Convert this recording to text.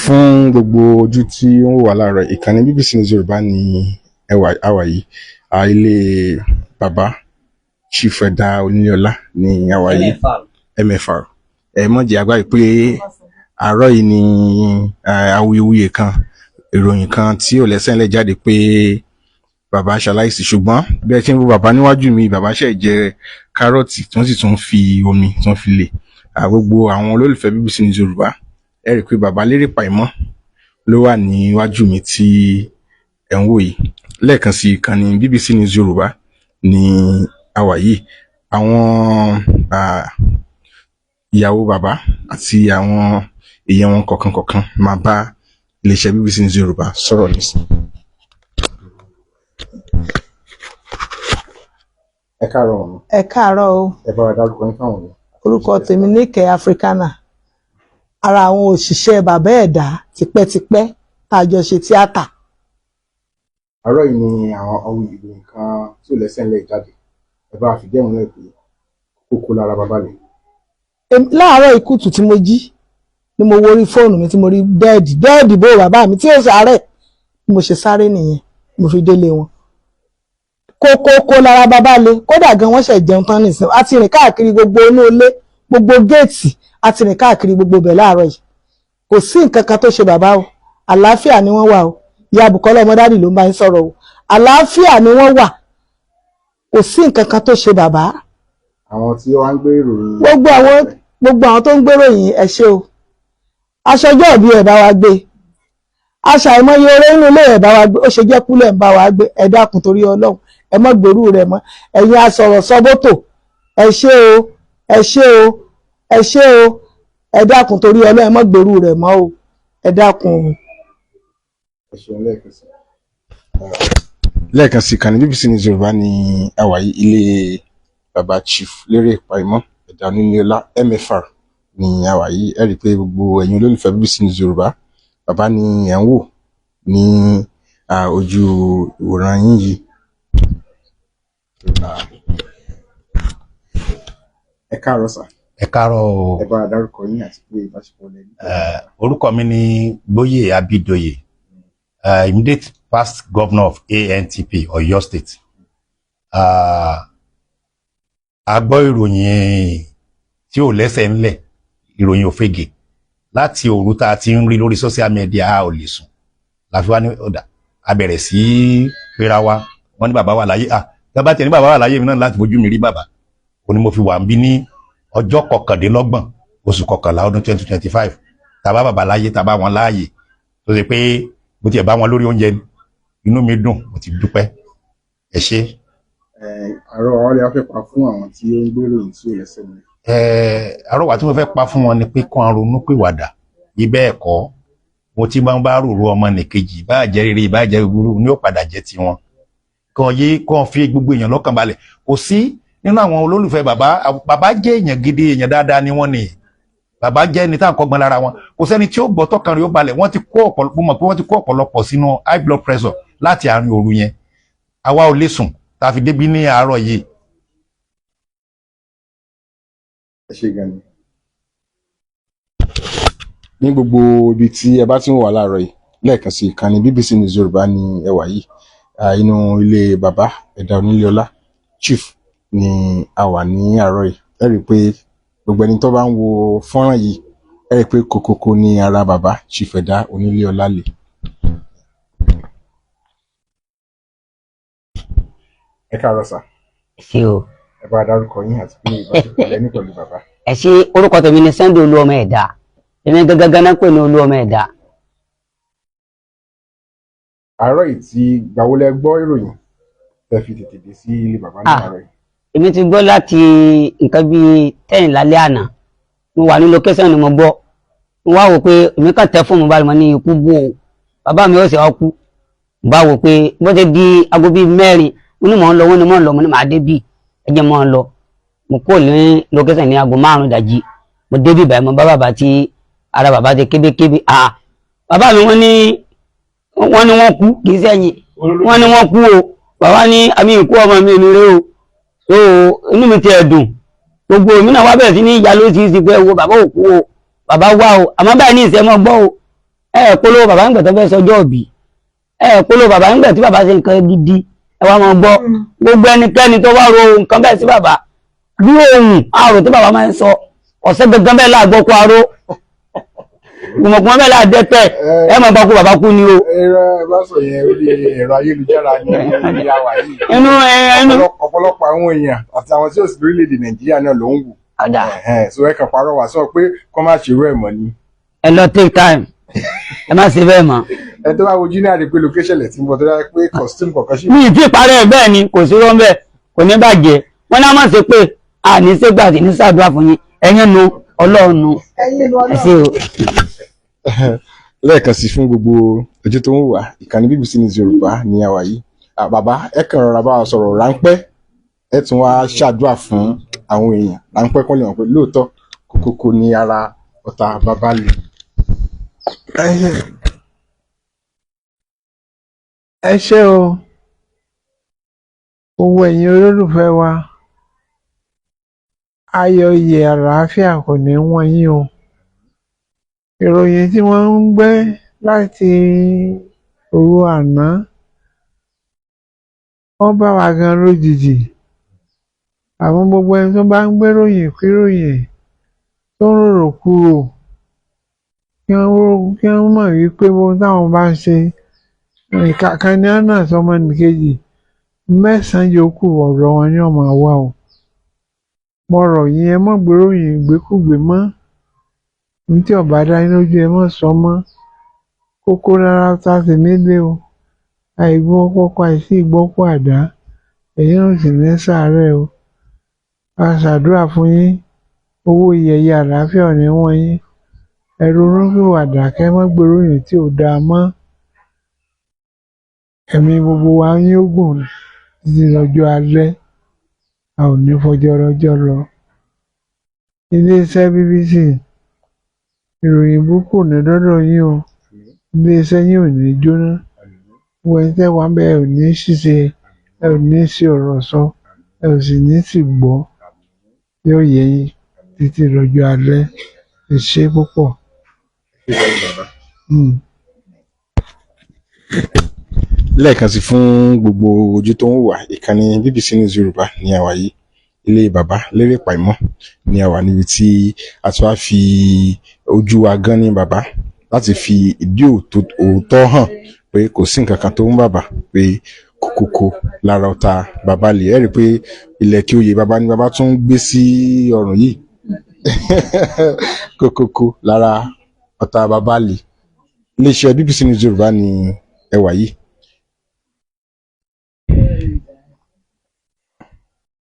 Fún gbogbo ojú tí ó ń wà láàárọ̀ ìkànnì BBC News Yorùbá ní àwa yìí ilé bàbá Chief Ẹ̀dá Oníléọlá ní àwa yìí MFR mọ̀jẹ̀ àgbáyé pé àárọ̀ yìí ni awuyewuye kan ìròyìn kan tí ò lẹ́sẹ̀ ńlẹ̀ jáde pé bàbá ṣaláìsí ṣùgbọ́n bí ẹ ti ń wo bàbá níwájú mi bàbá ṣe jẹ kárọ̀tì tí wọ́n sì tún fi omi tí wọ́n fi lè gbogbo àwọn olólùfẹ́ BBC News Yorùbá ẹ rí i pé bàbá lérè pàìmọ́ ló wà níwájú mi tí ẹ ń wò yìí lẹ́ẹ̀kan sí ìkànnì BBC News Yorùbá ní àwa yìí àwọn ìyàwó bàbá àti àwọn èèyàn wọn kọ̀ọ̀kan máa bá iléeṣẹ́ BBC News Yorùbá sọ̀rọ̀ nísìnyí. Ẹ káàárọ̀ wọn. Ẹ káàárọ̀ o. Ẹ bá wa dárúkọ yín fáwọn èèyàn. Orúkọ tèmi Níkẹ́ Africana, ara àwọn òṣìṣẹ́ bàbá Ẹ̀dá tipẹ́tipẹ́ tá a jọ ṣe tíátà. Àárọ̀ yìí ni àwọn ohun ìròyìn kan tí ò lẹ́sẹ̀ ńlẹ̀ jáde ẹ bá fìdí ẹ̀ múlẹ̀ pé kókó lára bàbá rẹ̀. Láàárọ̀ ìkùtù tí mo jí ni mo wo orí fóònù mi tí mo rí dẹ́ẹ̀dì bó bàbá mi tí ó sáré mo ṣe sáré nìyẹn mo fi délé wọn. Kókó lára bàbá le kódà gan wọ́n ṣe jẹun tán nìsín a ti rìn káàkiri gbogbo inú ilé gbogbo géètì a ti rìn káàkiri gbogbo bẹ̀ láàárọ̀ yìí kò sí nǹkan kan tó ṣe bàbá o àlàáfíà ni wọ́n wà o ìyá Bùkọ́lá Ọmọdádì ló ń bá yín sọ̀rọ̀ o àlàáfíà ni wọ́n wà kò sí nǹkan kan tó ṣe bàbá. Àwọn tí wọ́n ń gbé ìròyìn. gbogbo àwọn tó ń gbé ìròyìn ẹ ṣé o aṣọjọ́ òbí ẹ̀ bá wa gbé aṣàìmọye eré inú ilé ẹ̀ bá wa gbé ó ṣe jẹ́ kúlẹ̀ ń bá wa gbé ẹ dákun torí Ọlọ́run ẹ mọ́ gbèrú rẹ̀ mọ́ ẹ̀yin asọ̀rọ̀ sọ́bọ́tò ẹ ṣé o ẹ ṣé o ẹ ṣé o ẹ dákun torí Ọlọ́run ẹ mọ́ gbèrú rẹ̀ mọ́ o ẹ dákun o. Ẹ ṣeun lẹ́ẹ̀kan sí ìkànnì BBC News Yorùbá ní àwa yìí ilé bàbá Chief Lérè Pàìmọ́ Ẹ̀dá Oníléọlá MFR ní àwa yìí ẹ rí i pé gbogbo ẹ̀yin olólùfẹ́ BBC News Yorùbá bàbá ni ẹ̀ ń wò ní ojú ìwòran yín yìí. Ẹ káàárọ̀ sà. Ẹ káàárọ̀ o. Ẹ bá dárúkọ yín àti pé ìbáṣepọ̀ lẹ́yìn. Orúkọ mi ni Gbóyè Abídòyè, immediate past governor of ANTP Ọ̀yọ́ State. A gbọ́ ìròyìn tí ò lẹ́sẹ̀ ńlẹ̀, ìròyìn òfegè láti òru tá a ti ń rí lórí social media a ò lè sùn. Láfi wá ní ọ̀dà a bẹ̀rẹ̀ sí pera wa wọ́n ní bàbá wà láyé tábà tẹ̀ ní bàbá wà láyé mi náà láti fojú mi rí bàbá ó ní mo fi wà ń bí ní ọjọ́ 29 oṣù kọkànlá ọdún 2025 tàbá bàbá láyé tàbá wọn láàyè tó ṣe pé bó tiẹ̀ bá wọn lórí oúnjẹ inú mi dùn mo ti dúpẹ́ ẹ ṣé. Àrò ọ̀rẹ́ afẹ́ pa fún àwọn tí ó ń gbé ìròyìn tí ò lẹ́sẹ̀ ńlẹ̀. Àrọwà tí mo fẹ́ pa fún wọn ni pé kán ronú pìwàdà ibẹ̀ ẹ̀kọ́ mo ti máa ń bá rúru ọmọ nìkejì bá jẹ́ rere bá jẹ́ gbogbo ní ó padà jẹ́ tiwọn kàn fi gbogbo èèyàn lọ́kàn balẹ̀ kò sí nínú àwọn olólùfẹ́ bàbá jẹ́ èèyàn gidi èèyàn dáadáa ni wọ́n ni bàbá jẹ́ ẹni tá à ń kọ́gbọ́n lára wọn kò sẹ́ni tí ó gbọ́ tọ́kàn rẹ̀ ó balẹ̀ wọ́n ti kó ọ̀pọ̀lọpọ̀ sínú high blood pressure láti àárín òru yẹn àwa ò lè sùn tá a fi débi ní àárọ̀ yìí. Ẹ ṣé gan ni. Ní gbogbo ibi tí ẹ bá ti ń wà láàárọ̀ yìí lẹ́ẹ̀kan sí ìkànnì BBC News Yorùbá ní ẹwà yìí inú ilé bàbá Ẹ̀dá Oníléọlá Chief ni a wà ní àárọ̀ yìí ẹ rí i pé gbogbo ẹni tó bá ń wo fọ́nrán yìí ẹ rí i pé kòkòkò ní ara bàbá Chief Ẹ̀dá Oníléọlá lè. Ẹ káàárọ̀ sà. Ṣé o. Ẹ bá dárúkọ yín àti pé ìbáṣepọ̀ lẹ́ni pẹ̀lú bàbá. Ẹ ṣé orúkọ tèmi ni Sunday Olúọmọ Ẹ̀dá èmi gangan náà pè ní Olúọmọ Ẹ̀dá. Àárọ̀ yìí ti gbàwọlẹ̀ gbọ́ ìròyìn tẹ́ fi tètè dé sí ilé bàbá náà àárọ̀ yìí. Èmi ti gbọ́ láti nǹkan bíi 10 lálẹ́ àná mo wà ní location ni mo gbọ́ mo wá wò pé èmi kàn tẹ fóònù báyìí mo ní ikú bò ó bàbá mi ó sì ọkú mo bá wò pé bó ṣe di aago bíi 4 mo ní mò ń lọ wọ́n ní mò ń lọ mo ní màá dé bí ẹ jẹ́ mò ń lọ mo kó ní location ní aago 5 ìdájí mo dé bí báyìí mo bá bàbá tí ara bàbá ti kébékébé bàbá mi wọ́n ní wọ́n kú kì í sẹ́yìn wọ́n ní wọ́n kú o bàbá ní àmì ìkú ọmọ mi ní rẹ o so inú mi ti ẹ̀dùn gbogbo mi náà wá bẹ̀rẹ̀ sí ní ìyá ló sì pé wo bàbá òkú o bàbá wá o àmọ́ báyìí ní ìṣẹ́ mọ́ gbọ́ o polówó bàbá nígbà tó fẹ́ sọjọ́ òbí polówó bàbá nígbà tí bàbá ṣe nǹkan gidi ẹ wá mọ́ gbọ́ gbogbo ẹnikẹ́ni tó wá ro nǹkan bẹ́ẹ̀ sí bàbá bí ohun àrò tí bàbá máa ń sọ ọ̀sẹ̀ gangan bẹ́ẹ̀ láàgbọ́ kó aró gbọmọgbọmọ bẹ́ẹ̀ láàdẹ́tẹ̀ ẹ mọ̀ bá kú bàbá kú ni o. ẹ̀rọ ìbáṣọ yẹn orí ẹ̀rọ ayélujára ní ìyá wa yìí ọ̀pọ̀lọpọ̀ àwọn èèyàn àti àwọn tí ó sì lórílẹ̀‐èdè Nàìjíríà náà ló ń wò so ẹ kàn parọ́ wá sọ pé kọ́ má ṣerú ẹ̀ mọ́ ni. ẹ lọ take time ẹ má ṣe bẹ́ẹ̀ mọ́. ẹ tó bá wojú ní àdé pé location lẹ̀ tí ń bọ̀ tó dára pé costume kọ̀ọ̀kan ṣì. mi ì tí ì parẹ́ bẹ́ẹ̀ ni kò sí rọ́ bẹ́ẹ̀ kò ní bàjẹ́ wọ́n náà má ṣe pé àní ṣégbà sí ní ṣàdúrà fún yín ẹ̀yin nu Ọlọ́run nu ẹ ṣe o. lẹ́ẹ̀kan sí fún gbogbo ojú tó ń wà ìkànnì BBC News Yorùbá ní àwa yìí bàbá ẹ kàn rọra bá wa sọ̀rọ̀ ráńpẹ́ ẹ tún wá ṣàdúrà fún àwọn èèyàn ráńpẹ́ kọ́ lè wọ̀n pé lóòótọ́ kókókó ní ara ọ̀tá bàbá lè. ẹ ṣé o gbogbo ẹ̀yin olólùfẹ́ wa ayọ̀ iyè àlàáfíà kò ní wọ́n yín o ìròyìn tí wọ́n ń gbé láti òru àná wọ́n bá wa gan lójijì àwọn gbogbo ẹni tó bá ń gbé ròyìn kíròyìn tó ń rorò kúrò kí wọ́n mọ̀ wípé ohun táwọn bá ń ṣe ìkàkà ní àná sọmọ nìkejì mẹ́sàn-án yòókù ọ̀rọ̀ wọn ni ọmọ wa o mo rọ̀ yín ẹ mọ́ gbéròyìn ìgbékúgbé mọ́ ní tí ọ̀bá dání lójú ẹ mọ́ sọ mọ́ kókó rárá tá a sì nílé o àìgbọ́n pọ́pọ́ àìsí ìgbọ́pọ̀ àdá èyí náà sì ní sàárẹ̀ o a ṣàdúrà fún yín owó iyẹ̀yẹ àlàáfíà ò ní wọ́n yín ẹ̀rù orúnkìwàdà kẹ́ mọ́ gbéròyìn tí ò dáa mọ́ ẹ̀mí gbogbo wa yín ó gùn títí lọ́jọ́ alẹ́ a ò ní fọjọ́ rọjọ́ lọ. iléeṣẹ́ BBC ìròyìn burúkú ní dọ́dọ̀ yín o iléeṣẹ́ yín ò ní jóná wọ́n ẹni tẹ́ wà ń bẹ ẹ ò ní ṣìṣe ẹ ò ní sí ọ̀rọ̀ sọ ẹ ò sì ní sì gbọ́ yóò yẹ yín títí lọ́jọ́ alẹ́ ẹ ṣé púpọ̀. lẹ́ẹ̀kan sí fún gbogbo ojú tó ń wà ìkànnì BBC News Yorùbá ní àwa yìí ilé bàbá lérè pàìmọ́ ní àwa níbi tí a ti wá fi ojú wa gan ní bàbá láti fi ìdí òótọ́ hàn pé kò sí nǹkan kan tó ń bàbá pé kókókó lára ọ̀tá bàbá lè ẹ rí i pé ilẹ̀ kí oyè bàbá ní bàbá tún gbé sí ọrùn yìí kókókó lára ọ̀tá bàbá lè iléeṣẹ́ BBC News Yorùbá ní ẹwà yìí.